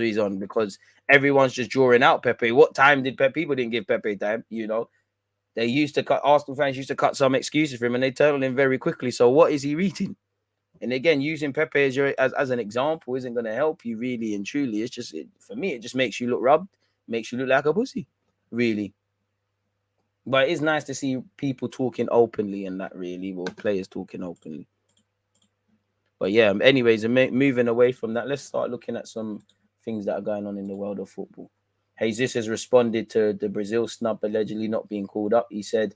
he's on, because everyone's just drawing out Pepe. What time did Pepe? People didn't give Pepe time, you know. They used to cut, Arsenal fans used to cut some excuses for him, and they turned on him very quickly. So what is he reading? And again, using Pepe as an example isn't going to help you really and truly. It's just, for me, it just makes you look rubbed, makes you look like a pussy, really. But it's nice to see people talking openly and that, really, or players talking openly. But yeah, anyways, moving away from that, let's start looking at some things that are going on in the world of football. Jesus has responded to the Brazil snub allegedly not being called up. He said,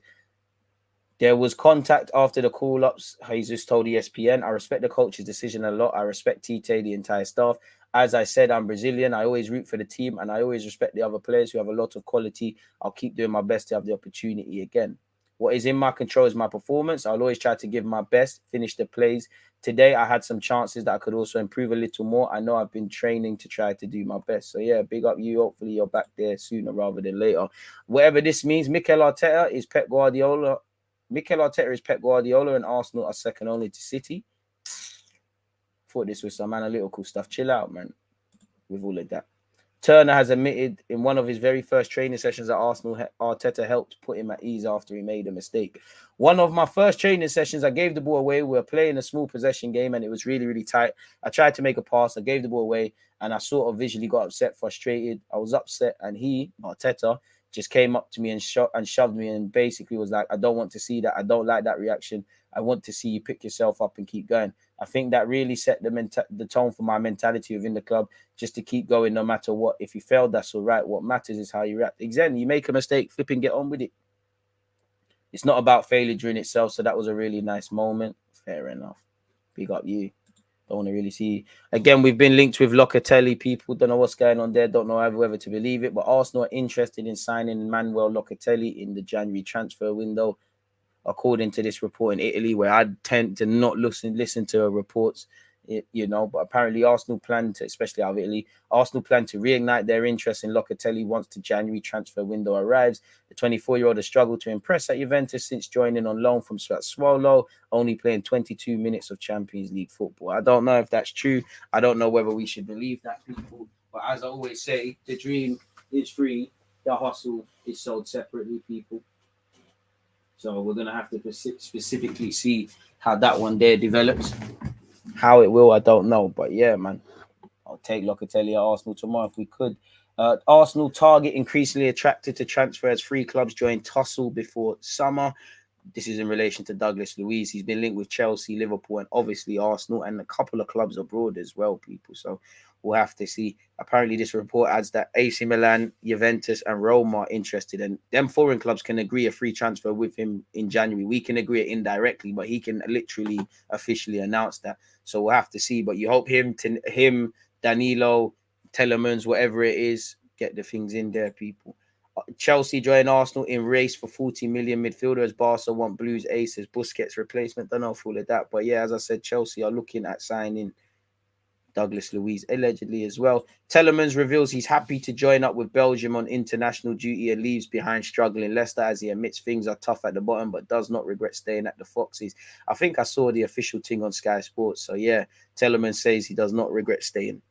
there was contact after the call-ups. Jesus told ESPN, I respect the coach's decision a lot. I respect Tite, the entire staff. As I said, I'm Brazilian. I always root for the team, and I always respect the other players who have a lot of quality. I'll keep doing my best to have the opportunity again. What is in my control is my performance. I'll always try to give my best, finish the plays. Today, I had some chances that I could also improve a little more. I know I've been training to try to do my best. So, yeah, big up you. Hopefully, you're back there sooner rather than later. Whatever this means, Mikel Arteta is Pep Guardiola. Mikel Arteta is Pep Guardiola, and Arsenal are second only to City. Thought this was some analytical stuff. Chill out, man, with all of that. Turner has admitted in one of his very first training sessions at Arsenal, Arteta helped put him at ease after he made a mistake. One of my first training sessions, I gave the ball away. We were playing a small possession game, and it was really, really tight. I tried to make a pass. I gave the ball away, and I sort of visually got upset, frustrated. I was upset, and he, Arteta, just came up to me and shoved me and basically was like, I don't want to see that. I don't like that reaction. I want to see you pick yourself up and keep going. I think that really set the tone for my mentality within the club, just to keep going no matter what. If you failed, that's all right. What matters is how you react. Exactly. You make a mistake, flip and get on with it. It's not about failure during itself. So that was a really nice moment. Fair enough. Big up you. Don't want to really see. Again, we've been linked with Locatelli. People don't know what's going on there. Don't know whether to believe it. But Arsenal are interested in signing Manuel Locatelli in the January transfer window, according to this report in Italy, where I tend to not listen to reports, you know. But apparently Arsenal plan to, especially out of Italy, Arsenal plan to reignite their interest in Locatelli once the January transfer window arrives. The 24-year-old has struggled to impress at Juventus since joining on loan from Sassuolo, only playing 22 minutes of Champions League football. I don't know if that's true. I don't know whether we should believe that, people. But as I always say, the dream is free. The hustle is sold separately, people. So we're going to have to specifically see how that one there develops. How it will, I don't know. But yeah, man, I'll take Locatelli at Arsenal tomorrow if we could. Arsenal target increasingly attracted to transfer as three clubs joined tussle before summer. This is in relation to Douglas Luiz. He's been linked with Chelsea, Liverpool, and obviously Arsenal, and a couple of clubs abroad as well, people. So we'll have to see. Apparently, this report adds that AC Milan, Juventus, and Roma are interested, and them foreign clubs can agree a free transfer with him in January. We can agree it indirectly, but he can literally officially announce that. So we'll have to see. But you hope him, Danilo, Tielemans, whatever it is, get the things in there, people. Chelsea join Arsenal in race for 40 million midfielder as Barca want Blues aces Busquets replacement. Don't know if all of that, but yeah, as I said, Chelsea are looking at signing Douglas Luiz allegedly as well. Tielemans reveals he's happy to join up with Belgium on international duty and leaves behind struggling Leicester as he admits things are tough at the bottom but does not regret staying at the Foxes. I think I saw the official thing on Sky Sports. So yeah, Tielemans says he does not regret staying,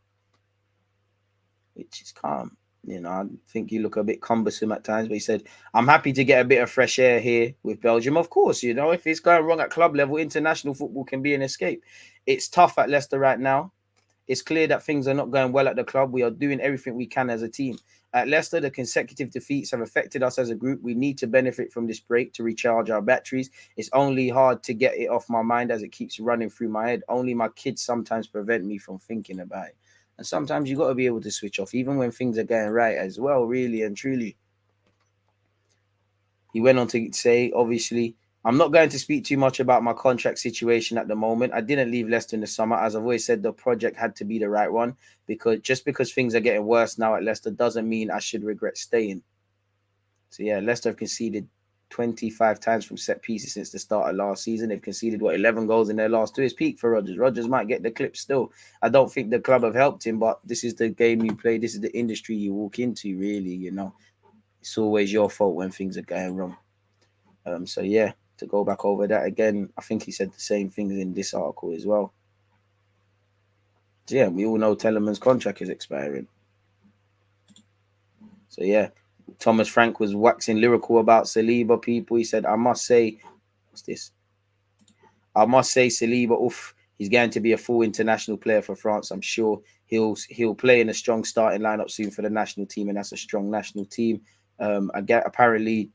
which is calm. You know, I think you look a bit cumbersome at times, but he said, I'm happy to get a bit of fresh air here with Belgium. Of course, you know, if it's going wrong at club level, international football can be an escape. It's tough at Leicester right now. It's clear that things are not going well at the club. We are doing everything we can as a team. At Leicester, the consecutive defeats have affected us as a group. We need to benefit from this break to recharge our batteries. It's only hard to get it off my mind as it keeps running through my head. Only my kids sometimes prevent me from thinking about it. And sometimes you got to be able to switch off, even when things are going right as well, really and truly. He went on to say, obviously, I'm not going to speak too much about my contract situation at the moment. I didn't leave Leicester in the summer. As I've always said, the project had to be the right one, because just because things are getting worse now at Leicester doesn't mean I should regret staying. So yeah, Leicester have conceded 25 times from set pieces since the start of last season. They've conceded 11 goals in their last two. It's peak for Rodgers. Rodgers might get the clip still. I don't think the club have helped him, but this is the game you play. This is the industry you walk into, really. You know, it's always your fault when things are going wrong. So yeah, to go back over that again, I think he said the same things in this article as well. So yeah, we all know Tielemans' contract is expiring. So yeah, Thomas Frank was waxing lyrical about Saliba. People, he said, "I must say, what's this? I must say, Saliba, oof, he's going to be a full international player for France. I'm sure he'll play in a strong starting lineup soon for the national team, and that's a strong national team." Apparently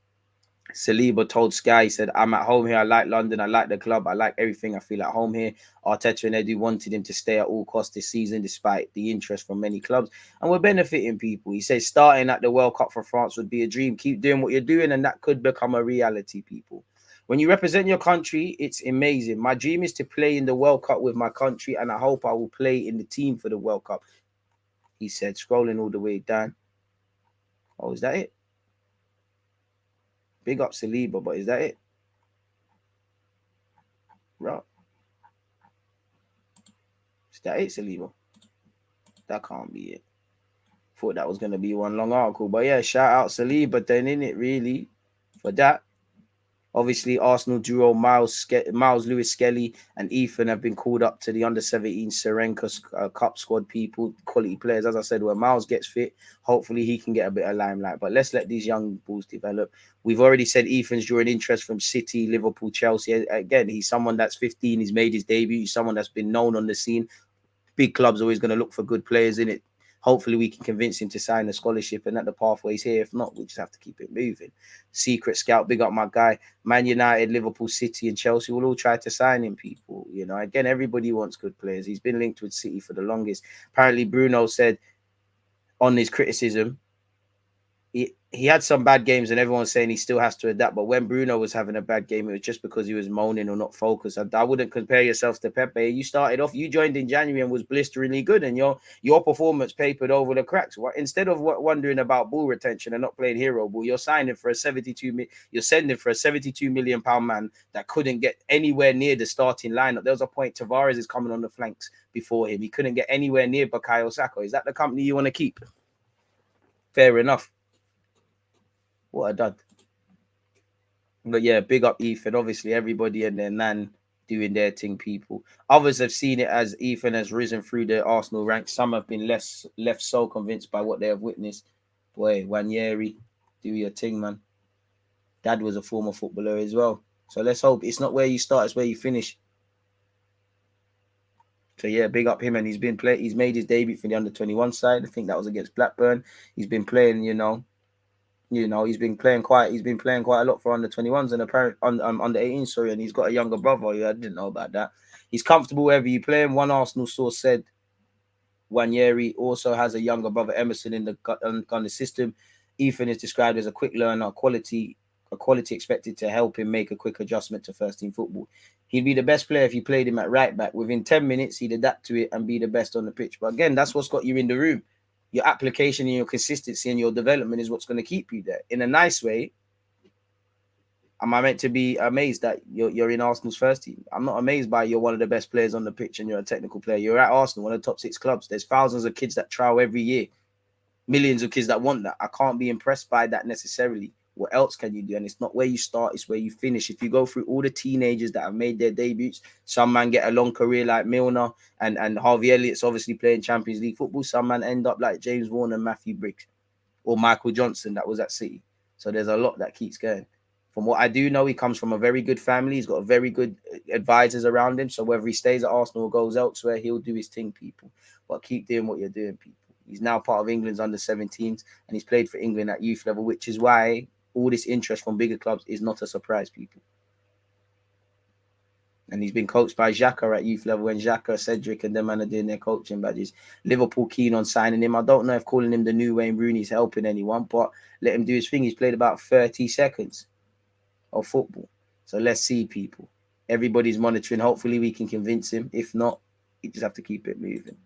Saliba told Sky, he said, "I'm at home here. I like London. I like the club. I like everything. I feel at home here." Arteta and Edu wanted him to stay at all costs this season, despite the interest from many clubs. And we're benefiting people. He says starting at the World Cup for France would be a dream. Keep doing what you're doing, and that could become a reality, people. When you represent your country, it's amazing. My dream is to play in the World Cup with my country, and I hope I will play in the team for the World Cup, he said, scrolling all the way down. Oh, is that it? Big up Saliba, but is that it? Right. Is that it, Saliba? That can't be it. Thought that was going to be one long article. But yeah, shout out Saliba then, in it really, for that. Obviously, Arsenal duo Miles Lewis Skelly and Ethan have been called up to the under-17 Serenka Cup squad, people, quality players. As I said, when Miles gets fit, hopefully he can get a bit of limelight. But let's let these young bulls develop. We've already said Ethan's drawing interest from City, Liverpool, Chelsea. Again, he's someone that's 15. He's made his debut. He's someone that's been known on the scene. Big clubs always going to look for good players in it. Hopefully we can convince him to sign a scholarship and that the pathway's here. If not, we just have to keep it moving. Secret scout, big up my guy. Man United, Liverpool, City and Chelsea will all try to sign him, people. You know, again, everybody wants good players. He's been linked with City for the longest. Apparently Bruno said on his criticism, he had some bad games and everyone's saying he still has to adapt. But when Bruno was having a bad game, it was just because he was moaning or not focused. I wouldn't compare yourself to Pepe. You started off, you joined in January and was blisteringly good, and your performance papered over the cracks. Instead of wondering about ball retention and not playing hero ball, you're signing for you're sending for a 72 million pound man that couldn't get anywhere near the starting lineup. There was a point Tavares is coming on the flanks before him. He couldn't get anywhere near Bukayo Saka. Is that the company you want to keep? Fair enough. What a dud. But yeah, big up Ethan. Obviously, everybody and their nan doing their thing, people. Others have seen it as Ethan has risen through the Arsenal ranks. Some have been left so convinced by what they have witnessed. Boy, Wanyeri, do your thing, man. Dad was a former footballer as well. So let's hope it's not where you start, it's where you finish. So yeah, big up him, and he's made his debut for the under-21 side. I think that was against Blackburn. He's been playing, he's been playing quite a lot for under-21s and apparently under-18, sorry, and he's got a younger brother. Yeah, I didn't know about that. He's comfortable wherever you play him. One Arsenal source said Wanyeri also has a younger brother, Emerson, in the system. Ethan is described as a quick learner, a quality expected to help him make a quick adjustment to first team football. He'd be the best player if you played him at right back. Within 10 minutes, he'd adapt to it and be the best on the pitch. But again, that's what's got you in the room. Your application and your consistency and your development is what's going to keep you there. In a nice way, am I meant to be amazed that you're in Arsenal's first team? I'm not amazed by you're one of the best players on the pitch and you're a technical player. You're at Arsenal, one of the top 6 clubs. There's thousands of kids that trial every year. Millions of kids that want that. I can't be impressed by that necessarily. What else can you do? And it's not where you start, it's where you finish. If you go through all the teenagers that have made their debuts, some man get a long career like Milner and Harvey Elliott's obviously playing Champions League football. Some man end up like James Vaughan and Matthew Briggs or Michael Johnson that was at City. So there's a lot that keeps going. From what I do know, he comes from a very good family. He's got very good advisors around him. So whether he stays at Arsenal or goes elsewhere, he'll do his thing, people. But keep doing what you're doing, people. He's now part of England's under-17s and he's played for England at youth level, which is why all this interest from bigger clubs is not a surprise, people. And he's been coached by Xhaka at youth level when Xhaka, Cedric and them man are doing their coaching badges. Liverpool keen on signing him. I don't know if calling him the new Wayne Rooney is helping anyone, but let him do his thing. He's played about 30 seconds of football. So let's see, people. Everybody's monitoring. Hopefully we can convince him. If not, you just have to keep it moving.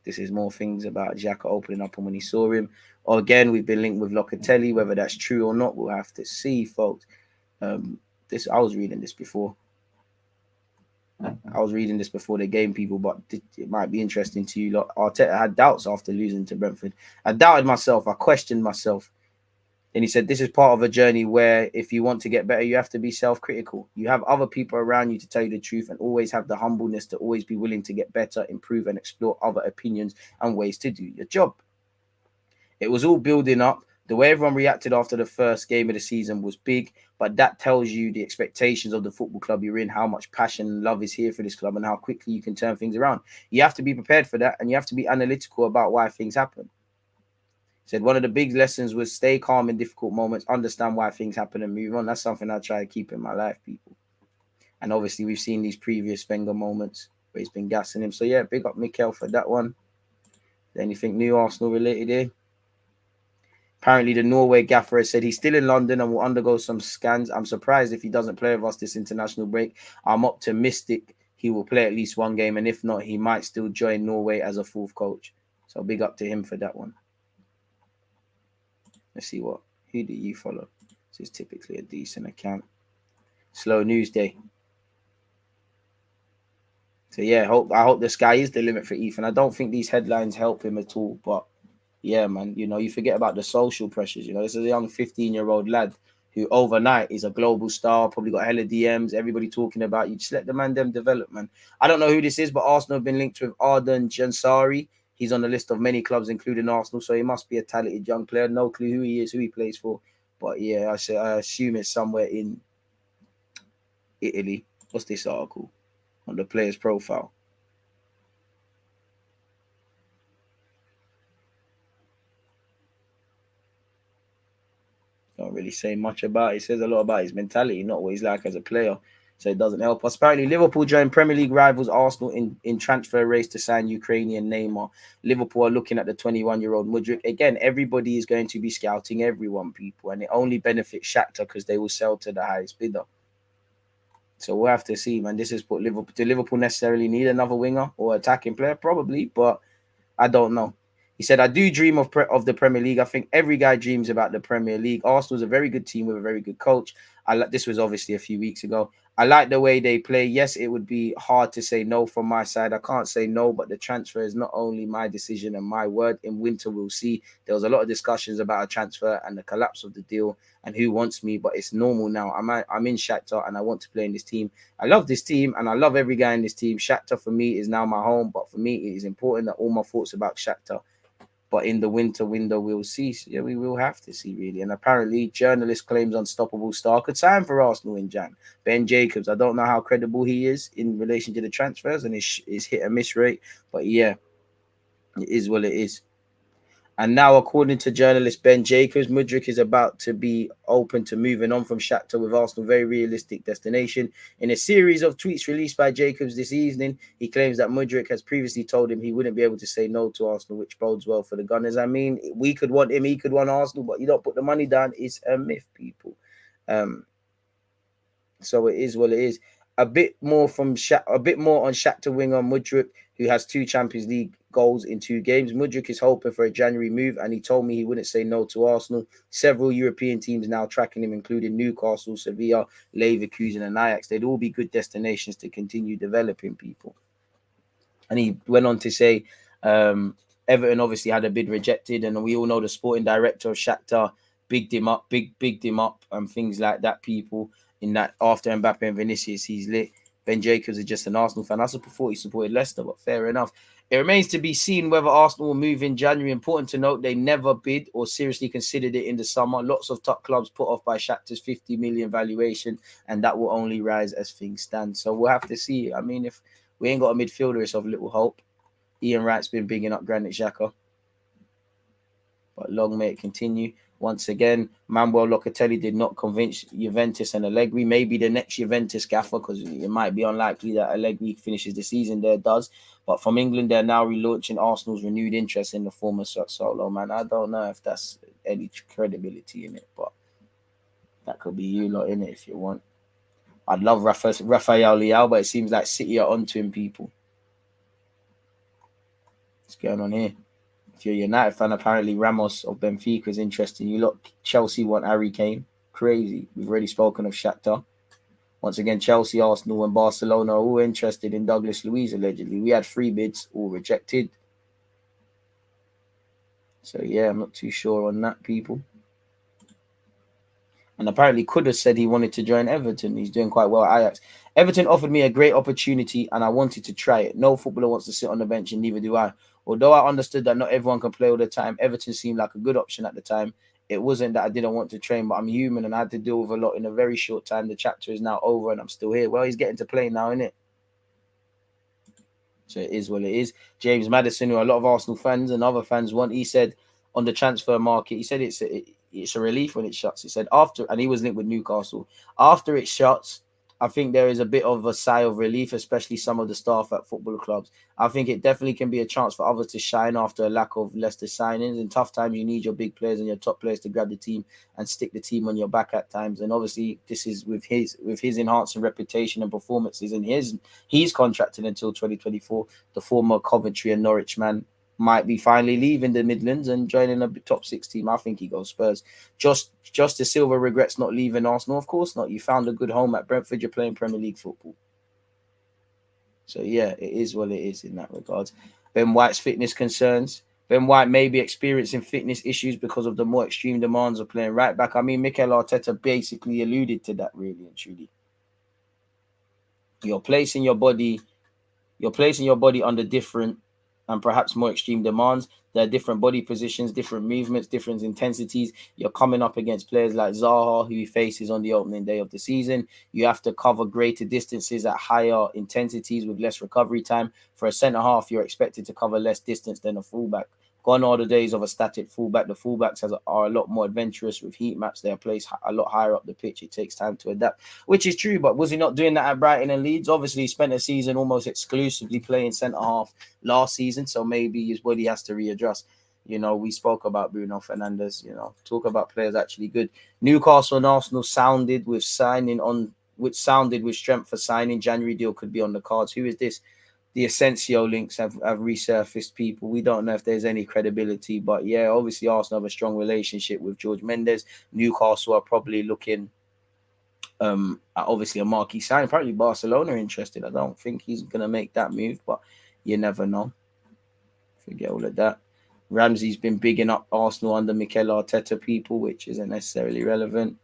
This is more things about Xhaka opening up and when he saw him. Or again, we've been linked with Locatelli. Whether that's true or not, we'll have to see, folks. I was reading this before. The game, people, but it might be interesting to you. Arteta had doubts after losing to Brentford. I doubted myself. I questioned myself. Then he said, this is part of a journey where if you want to get better, you have to be self-critical. You have other people around you to tell you the truth and always have the humbleness to always be willing to get better, improve and explore other opinions and ways to do your job. It was all building up. The way everyone reacted after the first game of the season was big, but that tells you the expectations of the football club you're in, how much passion and love is here for this club, and how quickly you can turn things around. You have to be prepared for that, and you have to be analytical about why things happen. He said one of the big lessons was stay calm in difficult moments, understand why things happen, and move on. That's something I try to keep in my life, people. And obviously, we've seen these previous Wenger moments where he's been gassing him. So, yeah, big up Mikel for that one. Anything new Arsenal related here? Apparently, the Norway gaffer has said he's still in London and will undergo some scans. I'm surprised if he doesn't play with us this international break. I'm optimistic he will play at least one game, and if not, he might still join Norway as a fourth coach. So big up to him for that one. Let's see who do you follow? This is typically a decent account. Slow news day. So yeah, I hope the sky is the limit for Ethan. I don't think these headlines help him at all, but yeah, man, you forget about the social pressures. This is a young 15-year-old lad who overnight is a global star, probably got hella DMs, everybody talking about you. Just let the man them develop, man. I don't know who this is, but Arsenal have been linked with Arden Jansari. He's on the list of many clubs, including Arsenal, so he must be a talented young player. No clue who he is, who he plays for. But yeah, I assume it's somewhere in Italy. What's this article on the player's profile? Don't really say much about it. It says a lot about his mentality, not what he's like as a player. So it doesn't help us. Apparently, Liverpool joined Premier League rivals Arsenal in transfer race to sign Ukrainian Neymar. Liverpool are looking at the 21-year-old Mudruk. Again, everybody is going to be scouting everyone, people, and it only benefits Shakhtar because they will sell to the highest bidder. So we'll have to see, man. This is put Liverpool. Do Liverpool necessarily need another winger or attacking player? Probably, but I don't know. He said, I do dream of the Premier League. I think every guy dreams about the Premier League. Arsenal's a very good team with a very good coach. This was obviously a few weeks ago. I like the way they play. Yes, it would be hard to say no from my side. I can't say no, but the transfer is not only my decision and my word. In winter, we'll see. There was a lot of discussions about a transfer and the collapse of the deal and who wants me, but it's normal now. I'm in Shakhtar and I want to play in this team. I love this team and I love every guy in this team. Shakhtar for me is now my home, but for me, it is important that all my thoughts about Shakhtar. But in the winter window, we'll see. Yeah, we will have to see, really. And apparently, journalist claims unstoppable star could sign for Arsenal in Jan. Ben Jacobs, I don't know how credible he is in relation to the transfers and his hit and miss rate. But yeah, it is what it is. And now, according to journalist Ben Jacobs, Mudryk is about to be open to moving on from Shakhtar with Arsenal, very realistic destination. In a series of tweets released by Jacobs this evening, he claims that Mudryk has previously told him he wouldn't be able to say no to Arsenal, which bodes well for the Gunners. I mean, we could want him, he could want Arsenal, but you don't put the money down. It's a myth, people. So it is what it is. A bit more on Shakhtar winger Mudryk, who has 2 Champions League goals in 2 games. Mudryk is hoping for a January move, and he told me he wouldn't say no to Arsenal. Several European teams now tracking him, including Newcastle, Sevilla, Leverkusen, and Ajax. They'd all be good destinations to continue developing people. And he went on to say, Everton obviously had a bid rejected, and we all know the sporting director of Shakhtar bigged him up, and things like that, people. In that, after Mbappe and Vinicius, he's lit. Ben Jacobs is just an Arsenal fan. I thought he supported Leicester, but fair enough. It remains to be seen whether Arsenal will move in January. Important to note, they never bid or seriously considered it in the summer. Lots of top clubs put off by Shakhtar's 50 million valuation, and that will only rise as things stand. So we'll have to see. I mean, if we ain't got a midfielder, it's of little hope. Ian Wright's been bigging up Granit Xhaka, but long may it continue. Once again, Manuel Locatelli did not convince Juventus and Allegri. Maybe the next Juventus gaffer, because it might be unlikely that Allegri finishes the season there, does. But from England, they're now relaunching Arsenal's renewed interest in the former Solo, man. I don't know if that's any credibility in it, but that could be you lot in it if you want. I'd love Rafael Leao, but it seems like City are onto him, people. What's going on here? If you're a United fan, apparently Ramos of Benfica is interesting. You look, Chelsea want Harry Kane. Crazy. We've already spoken of Shakhtar. Once again, Chelsea, Arsenal, and Barcelona are all interested in Douglas Luiz, allegedly. We had 3 bids, all rejected. So, yeah, I'm not too sure on that, people. And apparently could have said he wanted to join Everton. He's doing quite well at Ajax. Everton offered me a great opportunity and I wanted to try it. No footballer wants to sit on the bench and neither do I. Although I understood that not everyone can play all the time, Everton seemed like a good option at the time. It wasn't that I didn't want to train, but I'm human and I had to deal with a lot in a very short time. The chapter is now over and I'm still here. Well, he's getting to play now, isn't it? So it is what it is. James Maddison, who a lot of Arsenal fans and other fans want, he said on the transfer market, he said it's a relief when it shuts. He said after, and he was linked with Newcastle. After it shuts, I think there is a bit of a sigh of relief, especially some of the staff at football clubs. I think it definitely can be a chance for others to shine after a lack of Leicester signings. In tough times, you need your big players and your top players to grab the team and stick the team on your back at times. And obviously, this is with his enhancing reputation and performances. And he's contracted until 2024. The former Coventry and Norwich man might be finally leaving the Midlands and joining a top 6 team. I think he goes Spurs. Justice Silva regrets not leaving Arsenal. Of course not. You found a good home at Brentford. You're playing Premier League football. So, yeah, it is what it is in that regard. Ben White's fitness concerns. Ben White may be experiencing fitness issues because of the more extreme demands of playing right back. I mean, Mikel Arteta basically alluded to that, really and truly. You're placing your body under different and perhaps more extreme demands. There are different body positions, different movements, different intensities. You're coming up against players like Zaha, who he faces on the opening day of the season. You have to cover greater distances at higher intensities with less recovery time. For a centre-half, you're expected to cover less distance than a fullback. Gone are the days of a static fullback. The fullbacks are a lot more adventurous with heat maps. They are placed a lot higher up the pitch. It takes time to adapt, which is true. But was he not doing that at Brighton and Leeds? Obviously, he spent a season almost exclusively playing centre-half last season, so maybe his body has to readjust. You know, we spoke about Bruno Fernandes. You know, talk about players actually good. Newcastle and Arsenal sounded with strength for signing. January deal could be on the cards. Who is this? The Asensio links have resurfaced, people. We don't know if there's any credibility, but yeah, obviously Arsenal have a strong relationship with George Mendes. Newcastle are probably looking at obviously a marquee sign. Apparently Barcelona are interested. I don't think he's going to make that move, but you never know. Forget all of that. Ramsey's been bigging up Arsenal under Mikel Arteta, people, which isn't necessarily relevant.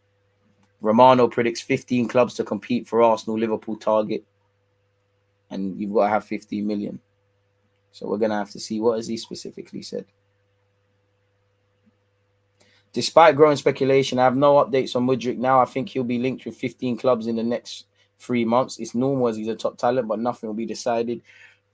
Romano predicts 15 clubs to compete for Arsenal Liverpool target. And you've got to have 15 million. So we're going to have to see what has he specifically said. Despite growing speculation, I have no updates on Mudryk now. I think he'll be linked with 15 clubs in the next 3 months. It's normal as he's a top talent, but nothing will be decided.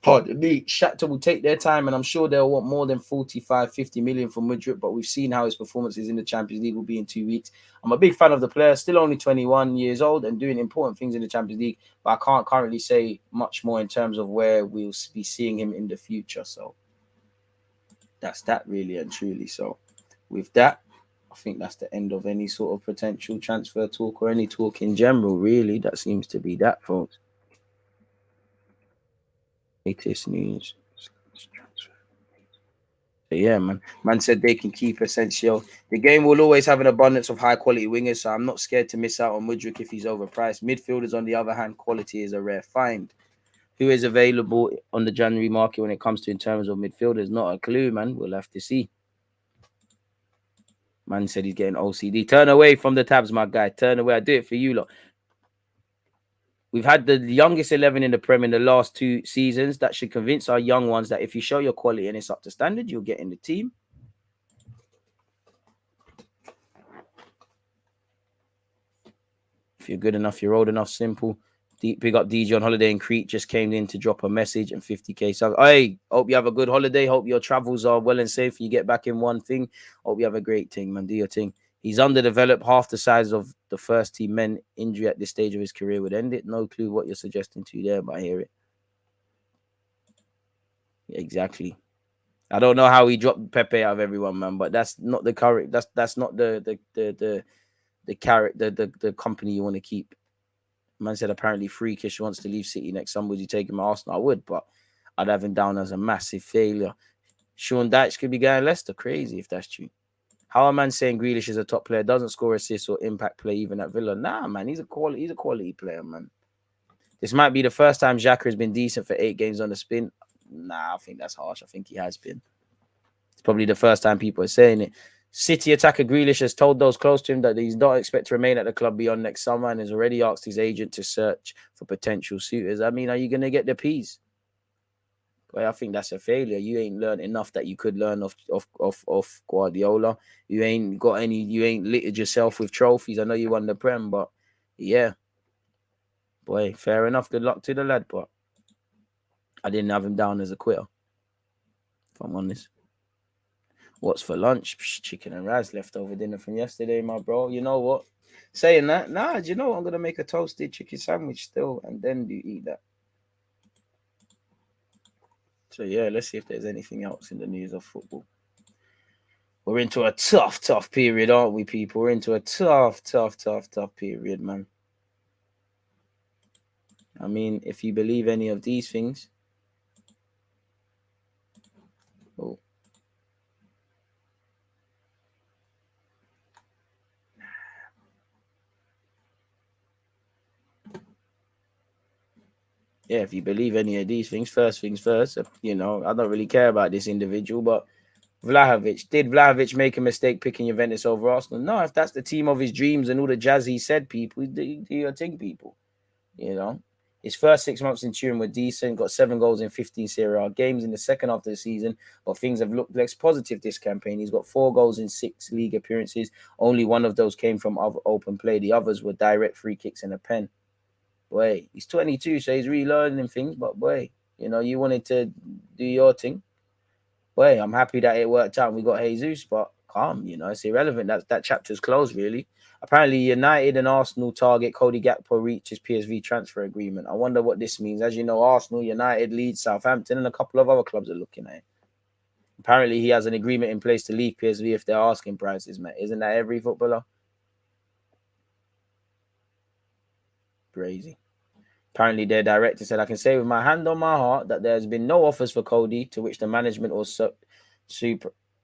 Pardon me. Shakhtar will take their time, and I'm sure they'll want more than 45, 50 million for Mudryk, but we've seen how his performances in the Champions League will be in 2 weeks. I'm a big fan of the player, still only 21 years old and doing important things in the Champions League, but I can't currently say much more in terms of where we'll be seeing him in the future. So that's that, really and truly. So with that, I think that's the end of any sort of potential transfer talk or any talk in general, really. That seems to be that, folks. Latest news. Yeah, man said they can keep Asensio. The game will always have an abundance of high quality wingers, so I'm not scared to miss out on Mudryk if he's overpriced. Midfielders, on the other hand, quality is a rare find. Who is available on the January market when it comes to in terms of midfielders? Not a clue, man. We'll have to see. Man said he's getting OCD. Turn away from the tabs, my guy. Turn away. I do it for you lot. We've had the youngest 11 in the Prem in the last 2 seasons. That should convince our young ones that if you show your quality and it's up to standard, you'll get in the team. If you're good enough, you're old enough. Simple. Big up DJ on holiday in Crete. Just came in to drop a message and 50k. So, hey, hope you have a good holiday. Hope your travels are well and safe. You get back in one thing. Hope you have a great thing, man. Do your thing. He's underdeveloped, half the size of the first team men. Injury at this stage of his career would end it. No clue what you're suggesting to there, but I hear it. Exactly. I don't know how he dropped Pepe out of everyone, man, but that's not the current. That's not the character, the company you want to keep. Man said apparently Freakish wants to leave City next summer. Would you take him at Arsenal? I would, but I'd have him down as a massive failure. Sean Dyche could be going Leicester. Crazy if that's true. How a man saying Grealish is a top player, doesn't score assists or impact play even at Villa? Nah, man, he's a quality player, man. This might be the first time Xhaka has been decent for 8 games on the spin. Nah, I think that's harsh. I think he has been. It's probably the first time people are saying it. City attacker Grealish has told those close to him that he's not expect to remain at the club beyond next summer and has already asked his agent to search for potential suitors. I mean, are you going to get the peas? But I think that's a failure. You ain't learned enough that you could learn off Guardiola. You ain't got any. You ain't littered yourself with trophies. I know you won the Prem, but yeah, boy, fair enough. Good luck to the lad, but I didn't have him down as a quitter. If I'm honest. What's for lunch? Psh, chicken and rice, leftover dinner from yesterday, my bro. You know what? Saying that, nah. Do you know what? I'm gonna make a toasted chicken sandwich still, and then do eat that. So yeah, let's see if there's anything else in the news of football. We're into a tough period, aren't we, people? We're into a tough period, man. I mean, if you believe any of these things, oh, yeah, if you believe any of these things first, you know, I don't really care about this individual, but did Vlahovic make a mistake picking Juventus over Arsenal? No, if that's the team of his dreams and all the jazz he said, people, do your thing, people. You know, his first 6 months in Turin were decent, got 7 goals in 15 Serie A games in the second half of the season, but things have looked less positive this campaign. He's got 4 goals in 6 league appearances. Only one of those came from open play. The others were direct free kicks and a pen. Boy, he's 22, so he's relearning things, but boy, you know, you wanted to do your thing. Boy, I'm happy that it worked out and we got Jesus, but calm, you know, it's irrelevant. That chapter's closed, really. Apparently, United and Arsenal target Cody Gakpo reaches PSV transfer agreement. I wonder what this means. As you know, Arsenal, United, Leeds, Southampton, and a couple of other clubs are looking at it. Apparently, he has an agreement in place to leave PSV if they're asking prices, mate. Isn't that every footballer? Crazy. Apparently, their director said, I can say with my hand on my heart that there's been no offers for Cody, to which the management or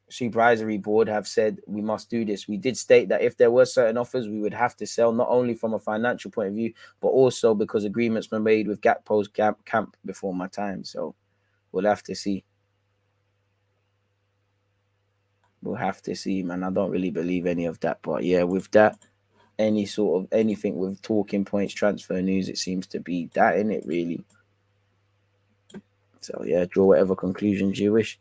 supervisory board have said we must do this. We did state that if there were certain offers, we would have to sell, not only from a financial point of view, but also because agreements were made with Gakpo's camp before my time. So we'll have to see. We'll have to see, man. I don't really believe any of that. But yeah, with that, any sort of anything with talking points, transfer news, it seems to be that, in it, really. So yeah, draw whatever conclusions you wish.